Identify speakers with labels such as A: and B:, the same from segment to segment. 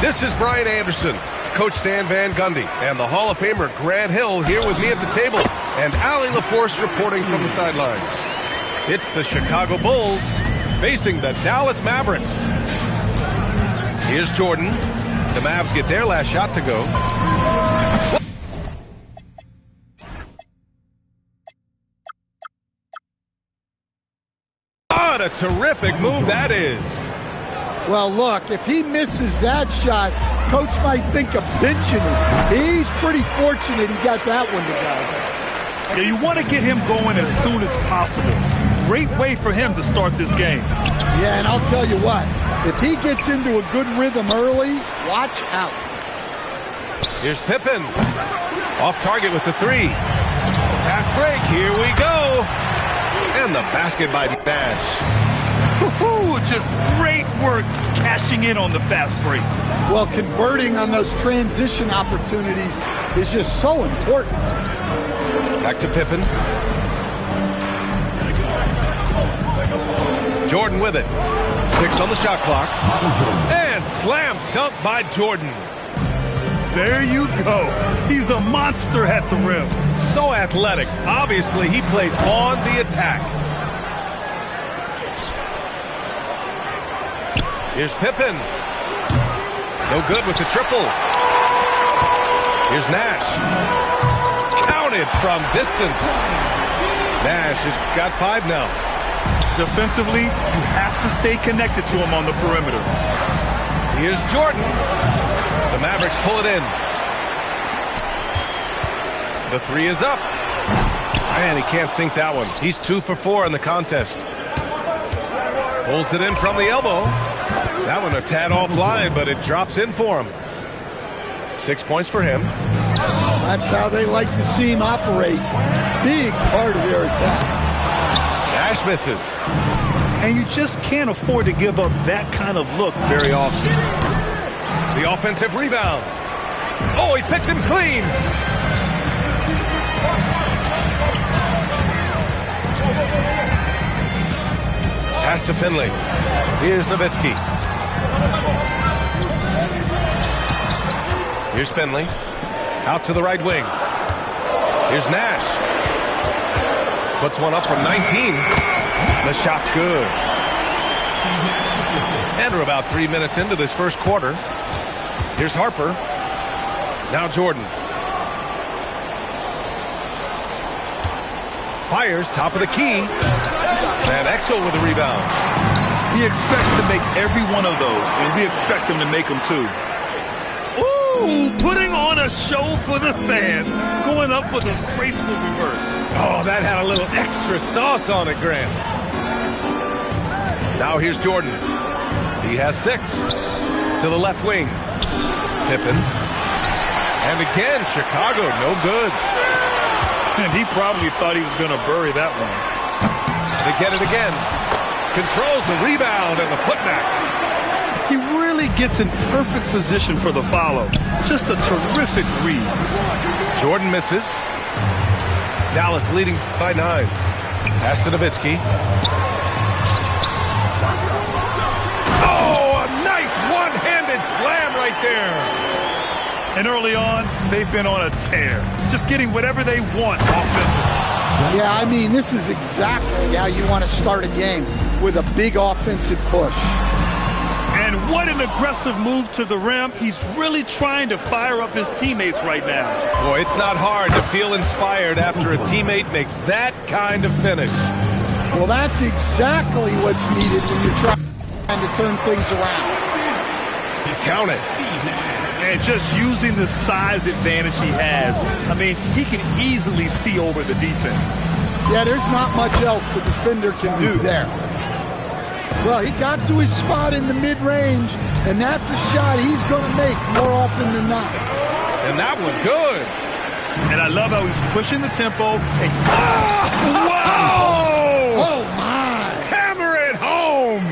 A: This is Brian Anderson, Coach Stan Van Gundy, and the Hall of Famer Grant Hill here with me at the table, and Allie LaForce reporting from the sidelines. It's the Chicago Bulls facing the Dallas Mavericks. Here's Jordan. The Mavs get their last shot to go. What a terrific move that is.
B: Well, look, if he misses that shot, Coach might think of benching him. He's pretty fortunate he got that one to go.
C: Yeah, you want to get him going as soon as possible. Great way for him to start this game.
B: Yeah, and I'll tell you what, if he gets into a good rhythm early, watch out.
A: Here's Pippen. Off target with the three. Fast break, here we go. And the basket by Nash.
C: Just great work cashing in on the fast break.
B: Well, converting on those transition opportunities is just so important.
A: Back to Pippen. Jordan with it. 6 on the shot clock. And slam dunk by Jordan.
C: There you go. He's a monster at the rim.
A: So athletic. Obviously, he plays on the attack. Here's Pippen. No good with the triple. Here's Nash. Counted from distance. Nash has got 5 now.
C: Defensively, you have to stay connected to him on the perimeter.
A: Here's Jordan. The Mavericks pull it in. The 3 is up. Man, he can't sink that one. He's 2 for 4 in the contest. Pulls it in from the elbow. That one a tad offline, but it drops in for him. 6 points for him.
B: That's how they like to see him operate. Big part of their attack.
A: Nash misses.
C: And you just can't afford to give up that kind of look very often.
A: The offensive rebound. Oh, he picked him clean. Pass to Finley. Here's Nowitzki. Here's Finley. Out to the right wing. Here's Nash. Puts one up from 19. The shot's good. And we're about 3 minutes into this first quarter. Here's Harper. Now Jordan. Fires, top of the key. And Exo with the rebound.
C: He expects to make every one of those, and we expect him to make them too. Ooh, putting on a show for the fans. Going up with a graceful reverse.
A: Oh, that had a little extra sauce on it, Grant. Now here's Jordan. He has 6. To the left wing. Pippen. And again, Chicago, no good.
C: And he probably thought he was going to bury that one.
A: They get it again. Controls the rebound and the putback.
C: He really gets in perfect position for the follow. Just a terrific read.
A: Jordan misses. Dallas leading by 9. Pass to Nowitzki. Oh, a nice one-handed slam right there.
C: And early on, they've been on a tear. Just getting whatever they want offensively.
B: Yeah, I mean, this is exactly how you want to start a game, with a big offensive push.
C: And what an aggressive move to the rim. He's really trying to fire up his teammates right now.
A: Boy, it's not hard to feel inspired after a teammate makes that kind of finish.
B: Well, that's exactly what's needed when you're trying to turn things around.
A: Count it.
C: And just using the size advantage he has, I mean, he can easily see over the defense.
B: Yeah, there's not much else the defender can do there. Well, he got to his spot in the mid-range, and that's a shot he's going to make more often than not.
A: And that one good.
C: And I love how he's pushing the tempo. And,
A: whoa!
B: Oh, my.
A: Hammer it home.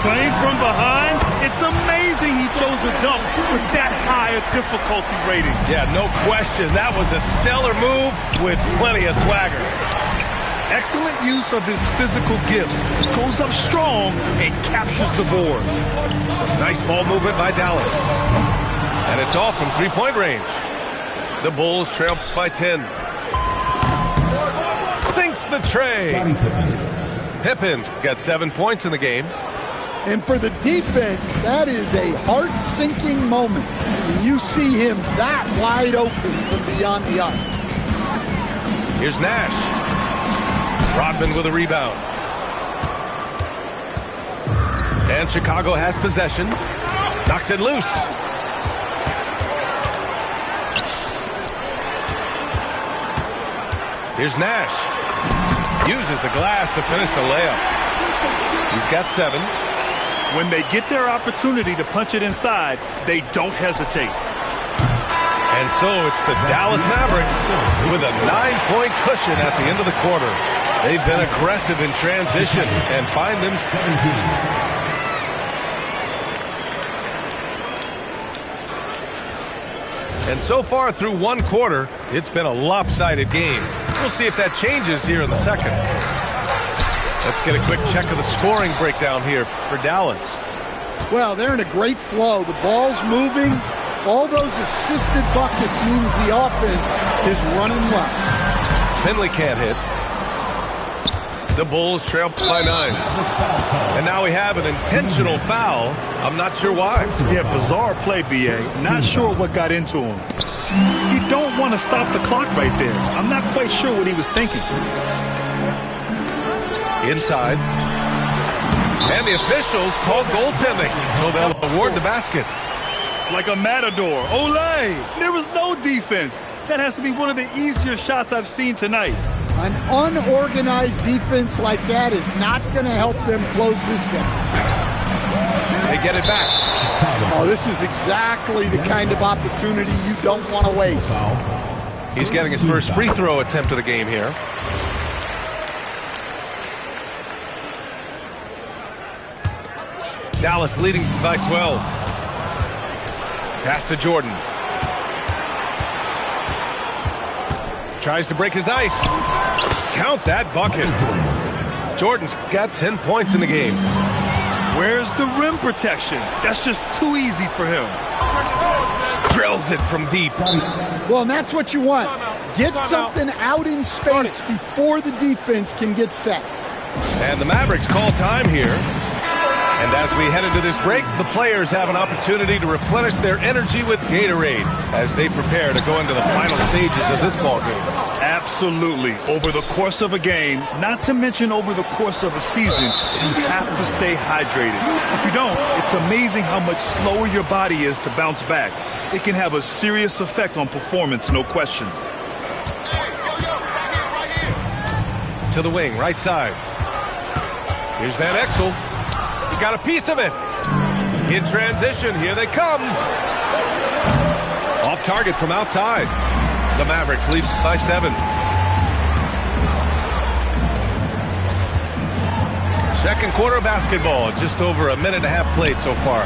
C: Playing from behind, it's amazing he chose a dunk with that high a difficulty rating.
A: Yeah, no question. That was a stellar move with plenty of swagger.
C: Excellent use of his physical gifts. Goes up strong and captures the board.
A: Nice ball movement by Dallas. And it's off from three-point range. The Bulls trail by 10. Sinks the tray. Pippin's got 7 points in the game.
B: And for the defense, that is a heart-sinking moment when you see him that wide open from beyond the arc.
A: Here's Nash. Rodman with a rebound. And Chicago has possession. Knocks it loose. Here's Nash. Uses the glass to finish the layup. He's got 7.
C: When they get their opportunity to punch it inside, they don't hesitate.
A: And so it's the Dallas Mavericks with a 9-point cushion at the end of the quarter. They've been aggressive in transition and find them 17. And so far through one quarter, it's been a lopsided game. We'll see if that changes here in the second. Let's get a quick check of the scoring breakdown here for Dallas.
B: Well, they're in a great flow. The ball's moving. All those assisted buckets means the offense is running well.
A: Finley can't hit. The Bulls trail by 9. And now we have an intentional foul. I'm not sure why.
C: Yeah, bizarre play, B.A. Not sure what got into him. You don't want to stop the clock right there. I'm not quite sure what he was thinking.
A: Inside. And the officials called goaltending, so they'll award the basket.
C: Like a matador. Olay! There was no defense. That has to be one of the easier shots I've seen tonight.
B: An unorganized defense like that is not going to help them close this deficit.
A: They get it back.
B: Oh, this is exactly the kind of opportunity you don't want to waste.
A: He's getting his first free throw attempt of the game here. Dallas leading by 12. Pass to Jordan. Tries to break his ice. Count that bucket. Jordan's got 10 points in the game.
C: Where's the rim protection? That's just too easy for him.
A: Drills it from deep.
B: Well, and that's what you want. Get something out in space before the defense can get set.
A: And the Mavericks call time here. And as we head into this break, the players have an opportunity to replenish their energy with Gatorade as they prepare to go into the final stages of this ballgame.
C: Absolutely. Over the course of a game, not to mention over the course of a season, you have to stay hydrated. If you don't, it's amazing how much slower your body is to bounce back. It can have a serious effect on performance, no question.
A: To the wing, right side. Here's Van Exel. Got a piece of it. In transition, here they come. Off target from outside. The Mavericks lead by 7. Second quarter of basketball, just over a minute and a half played so far.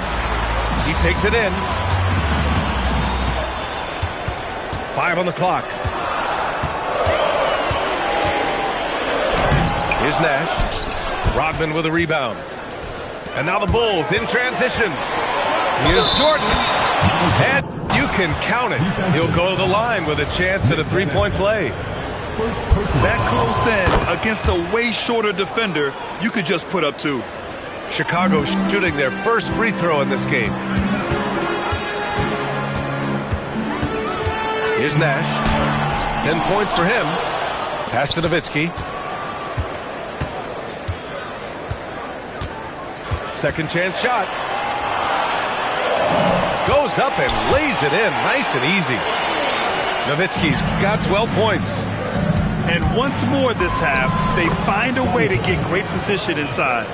A: He takes it in. 5 on the clock. Here's Nash. Rodman with a rebound. And now the Bulls in transition. Here's Jordan. And you can count it. He'll go to the line with a chance at a three-point play.
C: That close in against a way shorter defender, you could just put up 2.
A: Chicago shooting their first free throw in this game. Here's Nash. 10 points for him. Pass to Nowitzki. Second chance shot. Goes up and lays it in nice and easy. Nowitzki's got 12 points.
C: And once more this half, they find a way to get great position inside.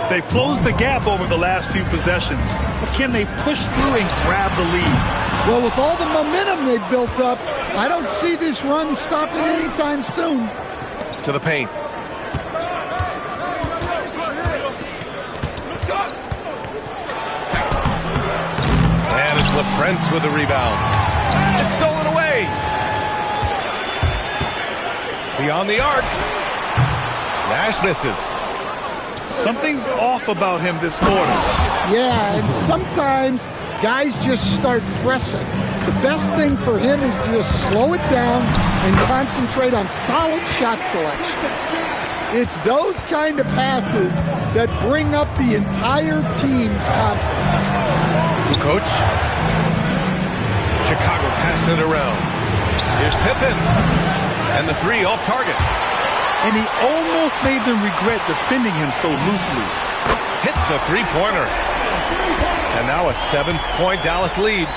C: They've closed the gap over the last few possessions. But can they push through and grab the lead?
B: Well, with all the momentum they've built up, I don't see this run stopping anytime soon.
A: To the paint. LaFrentz with the rebound. It's stolen away. Beyond the arc. Nash misses.
C: Something's off about him this quarter.
B: Yeah, and sometimes guys just start pressing. The best thing for him is to just slow it down and concentrate on solid shot selection. It's those kind of passes that bring up the entire team's confidence.
A: Coach. Chicago passing it around. Here's Pippen. And the three off target.
C: And he almost made them regret defending him so loosely.
A: Hits a three-pointer. And now a 7-point Dallas lead.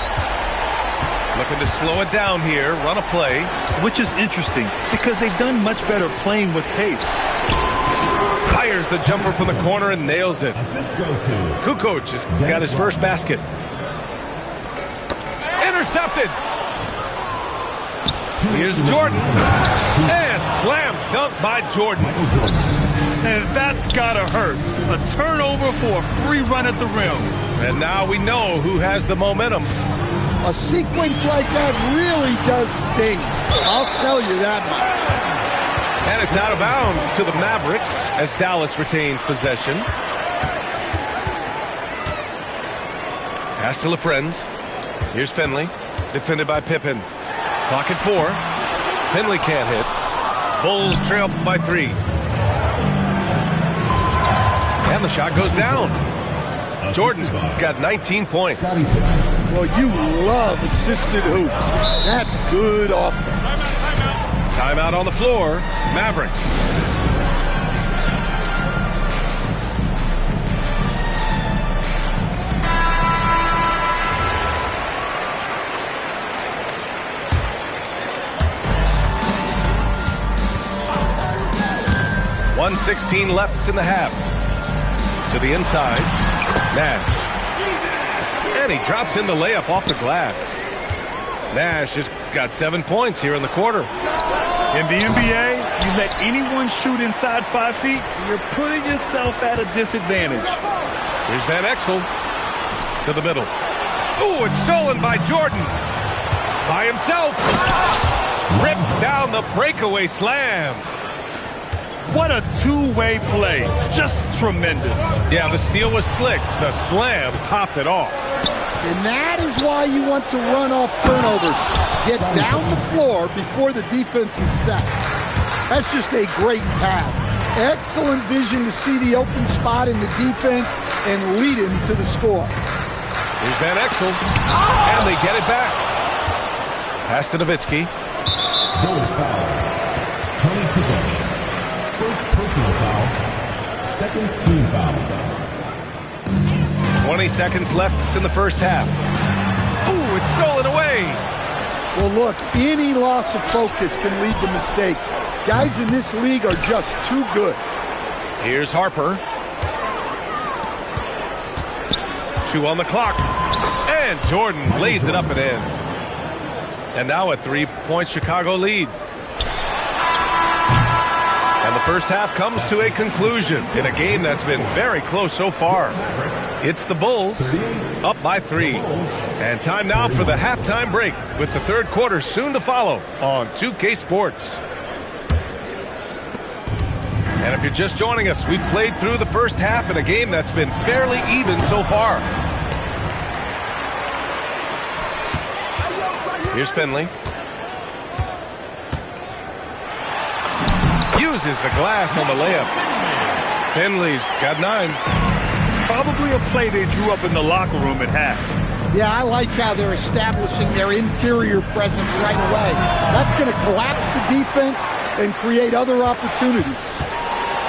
A: Looking to slow it down here, run a play.
C: Which is interesting because they've done much better playing with pace.
A: Fires the jumper from the corner and nails it. Kukoc has got his first basket. Intercepted. Here's Jordan. And slam dunk by Jordan.
C: And that's gotta hurt. A turnover for a free run at the rim.
A: And now we know who has the momentum.
B: A sequence like that really does sting. I'll tell you that much.
A: And it's out of bounds to the Mavericks as Dallas retains possession. Pass to LaFrentz. Here's Finley. Defended by Pippen. Clock at 4. Finley can't hit. Bulls trail by 3. And the shot goes down. Jordan's got 19 points.
B: Well, you love assisted hoops. That's good offense.
A: Timeout on the floor. Mavericks. .116 left in the half. To the inside. Nash. And he drops in the layup off the glass. Nash has got 7 points here in the quarter.
C: In the NBA, you let anyone shoot inside 5 feet, you're putting yourself at a disadvantage.
A: Here's Van Exel to the middle. Ooh, it's stolen by Jordan. By himself. Rips down the breakaway slam.
C: What a two-way play. Just tremendous.
A: Yeah, the steal was slick. The slam topped it off.
B: And that is why you want to run off turnovers. Get down the floor before the defense is set. That's just a great pass. Excellent vision to see the open spot in the defense and lead him to the score.
A: Here's Van Exel. And they get it back. Pass to Nowitzki.
D: Bonus foul. Tony Kukoc. First personal foul. Second team foul.
A: 20 seconds left in the first half. Ooh, it's stolen away.
B: Well, look, any loss of focus can lead to mistakes. Guys in this league are just too good.
A: Here's Harper. 2 on the clock. And Jordan lays it up and in. And now a 3-point Chicago lead. And the first half comes to a conclusion in a game that's been very close so far. It's the Bulls up by 3. And time now for the halftime break with the third quarter soon to follow on 2K Sports. And if you're just joining us, we've played through the first half in a game that's been fairly even so far. Here's Finley. Uses the glass on the layup. Finley's got 9.
C: Probably a play they drew up in the locker room at half.
B: Yeah, I like how they're establishing their interior presence right away. That's going to collapse the defense and create other opportunities.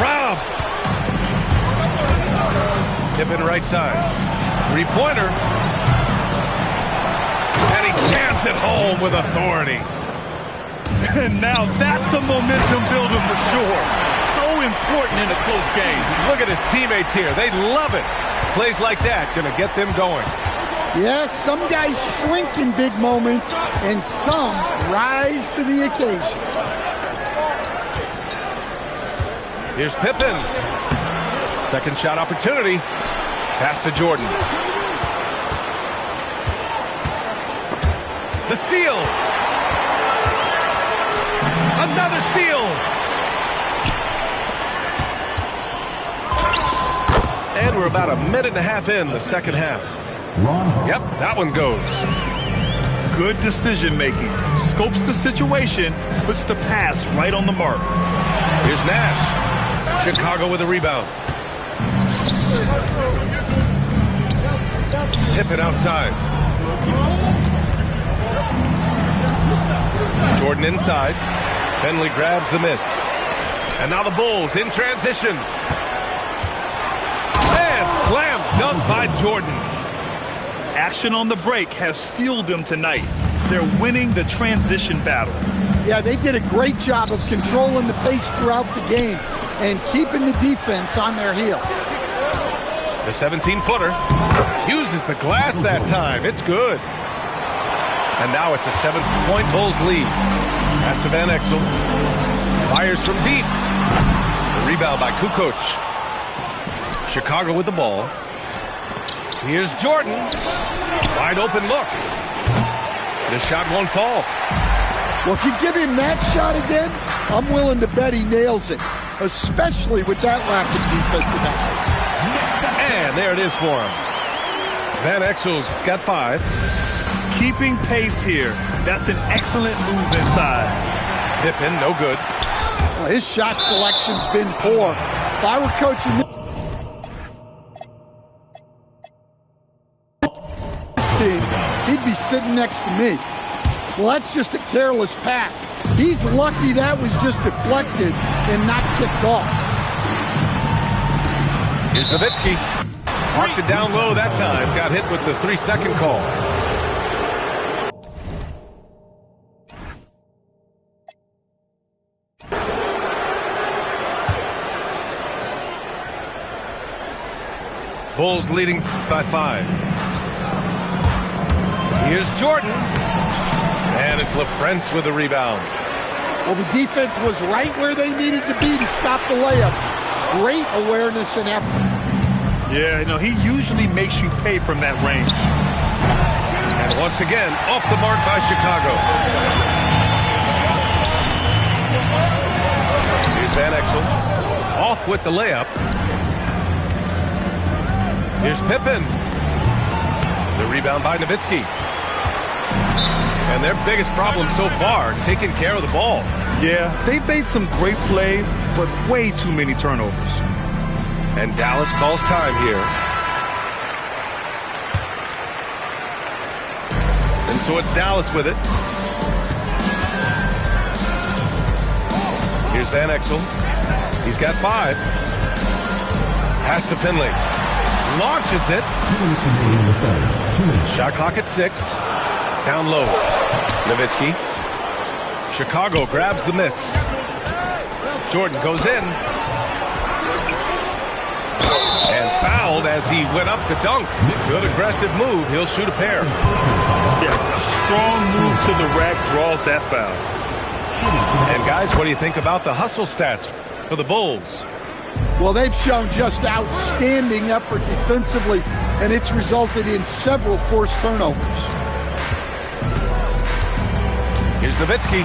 A: Robbed. Pippen right side. 3-pointer. And he jams it home with authority.
C: And now that's a momentum builder for sure. So important in a close game.
A: Look at his teammates here. They love it. Plays like that going to get them going.
B: Yes, some guys shrink in big moments, and some rise to the occasion.
A: Here's Pippen. Second shot opportunity. Pass to Jordan. The steal. Another steal. gentlemen, we're about a minute and a half in the second half. Yep, that one goes.
C: Good decision making. Scopes the situation, puts the pass right on the mark.
A: Here's Nash. Chicago with a rebound. Pippen outside. Jordan inside. Finley grabs the miss. And now the Bulls in transition. And slam dunk by Jordan.
C: Action on the break has fueled them tonight. They're winning the transition battle.
B: Yeah, they did a great job of controlling the pace throughout the game and keeping the defense on their heels.
A: The 17-footer uses the glass that time. It's good. And now it's a 7-point Bulls lead. Pass to Van Exel. Fires from deep. The rebound by Kukoc. Chicago with the ball. Here's Jordan. Wide open look. The shot won't fall.
B: Well, if you give him that shot again, I'm willing to bet he nails it, especially with that lack of defensive effort.
A: And there it is for him. Van Exel's got 5.
C: Keeping pace here. That's an excellent move inside.
A: Pippen, no good.
B: Well, his shot selection's been poor. If I were coaching this team, he'd be sitting next to me. Well, that's just a careless pass. He's lucky that was just deflected and not kicked off.
A: Here's Nowitzki. Marked it down low that time. Got hit with the 3-second call. Bulls leading by 5. Here's Jordan. And it's LaFrentz with the rebound.
B: Well, the defense was right where they needed to be to stop the layup. Great awareness and effort.
C: Yeah, you know, he usually makes you pay from that range.
A: And once again, off the mark by Chicago. Here's Van Exel. Off with the layup. Here's Pippen. The rebound by Nowitzki. And their biggest problem so far, taking care of the ball.
C: Yeah, they've made some great plays, but way too many turnovers.
A: And Dallas calls time here. And so it's Dallas with it. Here's Van Exel. He's got 5. Pass to Finley. Launches it. Shot clock at 6. Down low. Nowitzki. Chicago grabs the miss. Jordan goes in. And fouled as he went up to dunk. Good aggressive move. He'll shoot a pair.
C: Yeah, a strong move to the rack draws that foul.
A: And guys, what do you think about the hustle stats for the Bulls?
B: Well, they've shown just outstanding effort defensively, and it's resulted in several forced turnovers.
A: Here's Nowitzki.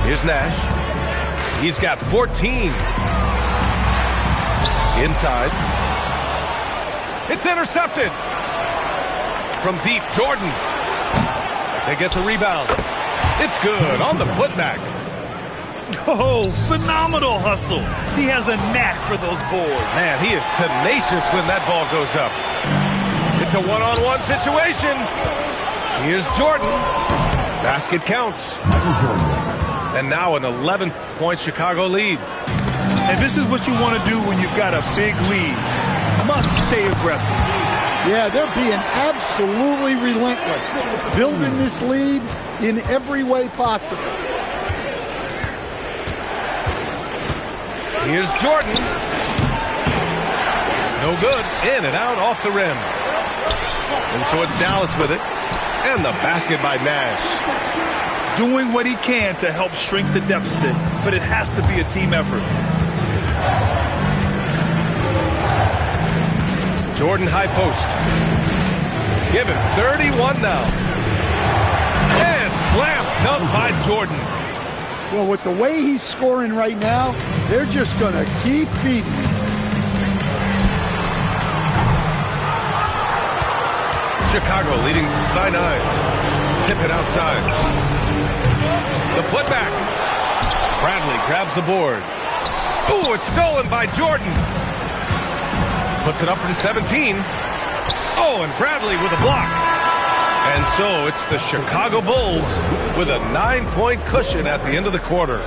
A: Here's Nash. He's got 14. Inside. It's intercepted. From deep, Jordan. They get the rebound. It's good on the putback.
C: Oh, phenomenal hustle. He has a knack for those boards.
A: Man, he is tenacious when that ball goes up. It's a one-on-one situation. Here's Jordan. Basket counts. And now an 11-point Chicago lead.
C: And this is what you want to do when you've got a big lead. Must stay aggressive.
B: Yeah, they're being absolutely relentless, building this lead in every way possible.
A: Here's Jordan. No good. In and out off the rim. And so it's Dallas with it. And the basket by Nash.
C: Doing what he can to help shrink the deficit, but it has to be a team effort.
A: Jordan high post. Give him 31 now. And slam dunk by Jordan.
B: Well, with the way he's scoring right now, they're just going to keep feeding him.
A: Chicago leading by 9. Pippen outside. The putback. Bradley grabs the board. Ooh, it's stolen by Jordan. Puts it up from 17. Oh, and Bradley with a block. And so it's the Chicago Bulls with a 9-point cushion at the end of the quarter.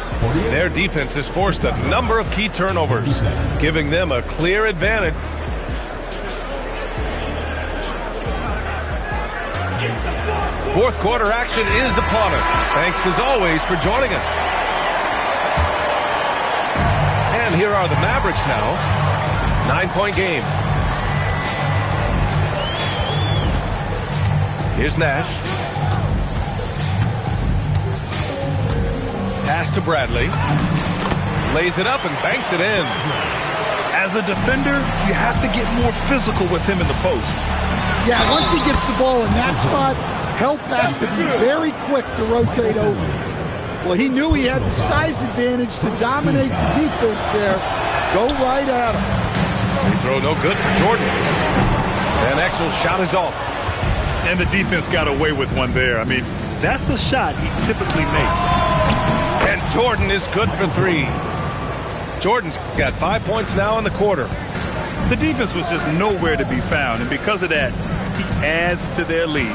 A: Their defense has forced a number of key turnovers, giving them a clear advantage. Fourth quarter action is upon us. Thanks as always for joining us. And here are the Mavericks now. 9-point game. Here's Nash. Pass to Bradley. Lays it up and banks it in.
C: As a defender, you have to get more physical with him in the post.
B: Yeah, once he gets the ball in that spot, Help has to be very quick to rotate over. Well, he knew he had the size advantage to dominate the defense there. Go right at him.
A: Free throw no good for Jordan. And Exel's shot is off.
C: And the defense got away with one there. I mean, that's a shot he typically makes.
A: And Jordan is good for 3. Jordan's got 5 points now in the quarter.
C: The defense was just nowhere to be found, and because of that, he adds to their lead.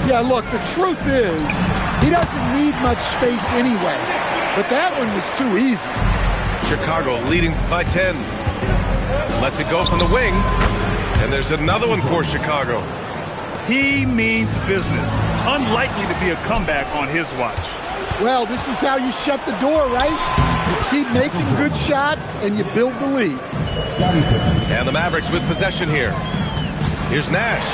B: Yeah, look, the truth is, he doesn't need much space anyway. But that one was too easy.
A: Chicago leading by 10. Lets it go from the wing. And there's another one for Chicago.
C: He means business. Unlikely to be a comeback on his watch.
B: Well, this is how you shut the door, right? You keep making good shots, and you build the lead.
A: And the Mavericks with possession here. Here's Nash.